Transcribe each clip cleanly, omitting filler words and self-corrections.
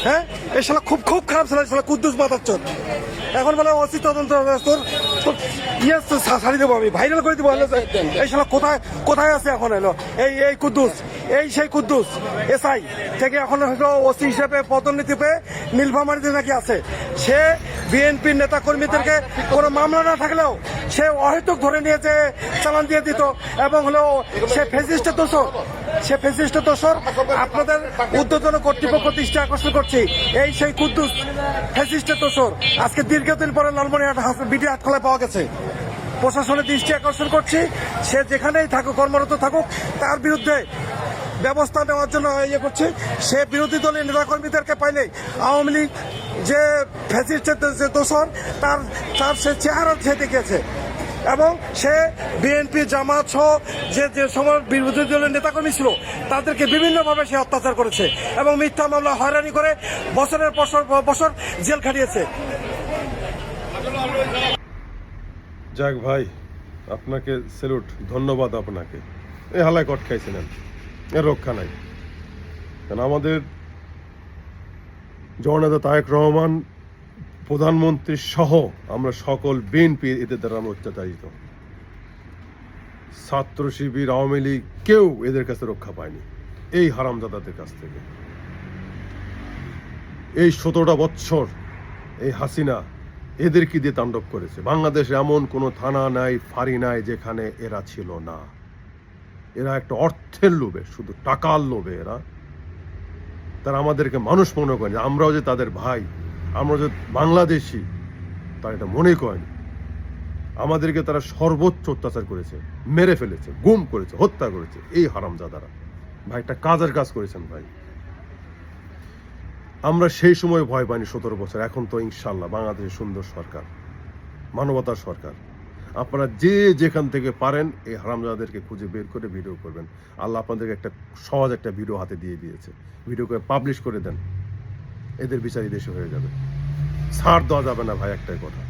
হ্যাঁ এই শালা খুব খুব খারাপ ছেলে, শালা কুদ্দুস মাথার চোর। এখন বলে অসি তদন্ত তোর ইয়ে ছাড়ি দেবো, আমি ভাইরাল করে দেবো। এই শালা কোথায় কোথায় আছে এখন? এলো এই কুদ্দুস, এই সেই কুদ্দুস এসআই থেকে এখন হয়তো ওসি হিসেবে পদোন্নতি পেয়ে নীলফামারীতে নাকি আছে। সে বিএনপির নেতা কর্মীদেরকে কোনো মামলা না থাকলেও সে অহেতুক ধরে নিয়ে যে চালান দিয়ে দিত, এবং হলেও সে ফেসিস্টের দোষর, সে ফেসিস্টের দোষর। আপনাদের উদ্বোধন কর্তৃপক্ষ দৃষ্টি আকর্ষণ করছি, এই সেই কুদ্দুস ফেসিস্টের দোষর আজকে দীর্ঘদিন পরে লালমনিরহাট বিডি আটখলায় পাওয়া গেছে। প্রশাসনের দৃষ্টি আকর্ষণ করছি, সে যেখানেই থাকুক, কর্মরত থাকুক, তার বিরুদ্ধে ব্যবস্থা নেওয়ার জন্য ইয়ে করছে। সে বিরোধী দলের নেতাকর্মীদেরকে পাইলে আওয়ামী লীগ যে ফ্যাসিস্টের যে দোষর তার সে চেহারা সে দেখিয়েছে, এবং সে বিএনপি জামাত সহ যে সময় বিরোধী দলের নেতাকর্মী ছিল তাদেরকে বিভিন্নভাবে সে অত্যাচার করেছে এবং মিথ্যা মামলা হয়রানি করে বছরের বছর জেল খাটিয়েছে। যাক ভাই, আপনাকে স্যালুট, ধন্যবাদ আপনাকে। এই হালায় কট খাইছিলেন, এর রক্ষা নাই। কারণ আমাদের জননেতা তারেক রহমান, প্রধানমন্ত্রী সহ আমরা সকল বিএনপি এদের দ্বারা আমরা অত্যাচারিত। ছাত্র শিবির, আওয়ামী লীগ কেউ এদের কাছে রক্ষা পায়নি এই হারামজাদাদের কাছ থেকে। এই 17টা বৎসর এই হাসিনা এদেরকে দিয়ে তাণ্ডব করেছে। বাংলাদেশে এমন কোনো থানা নাই, ফাঁড়ি নাই যেখানে এরা ছিল না। এরা একটা অর্থের লোভে, শুধু টাকার লোভে এরা, তারা আমাদেরকে মানুষ মনে করেনি। আমরাও যে তাদের ভাই, আমরা যে বাংলাদেশি, তারা এটা মনে করেনি। আমাদেরকে তারা সর্বোচ্চ অত্যাচার করেছে, মেরে ফেলেছে, গুম করেছে, হত্যা করেছে এই হারামজাদারা। ভাই একটা কাজের কাজ করেছেন ভাই। আমরা সেই সময় ভয় পাইনি 17 বছর। এখন তো ইনশাল্লাহ বাংলাদেশের সুন্দর সরকার, মানবতার সরকার। আপনারা যে যেখান থেকে পারেন এই হারামজাদাদেরকে খুঁজে বের করে ভিডিও করবেন। আল্লাহ আপনাদেরকে একটা সহজ একটা ভিডিও হাতে দিয়ে দিয়েছে, ভিডিও করে পাবলিশ করে দেন, এদের বিচারই দেশে হয়ে যাবে। ছাড় দেওয়া যাবে না ভাই, একটাই কথা।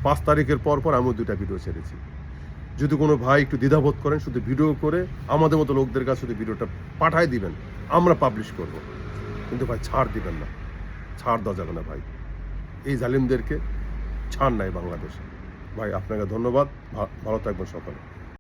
5 তারিখের পর আমিও 2টা ভিডিও ছেড়েছি। যদি কোনো ভাই একটু দ্বিধাবোধ করেন, শুধু ভিডিও করে আমাদের মতো লোকদের কাছে শুধু ভিডিওটা পাঠাই দিবেন, আমরা পাবলিশ করব। কিন্তু ভাই ছাড় দিবেন না, ছাড় দেওয়া যাবে না ভাই। এই জালিমদেরকে ছাড় নাই বাংলাদেশে। ভাই আপনাকে ধন্যবাদ, ভালো থাকবেন সকলে।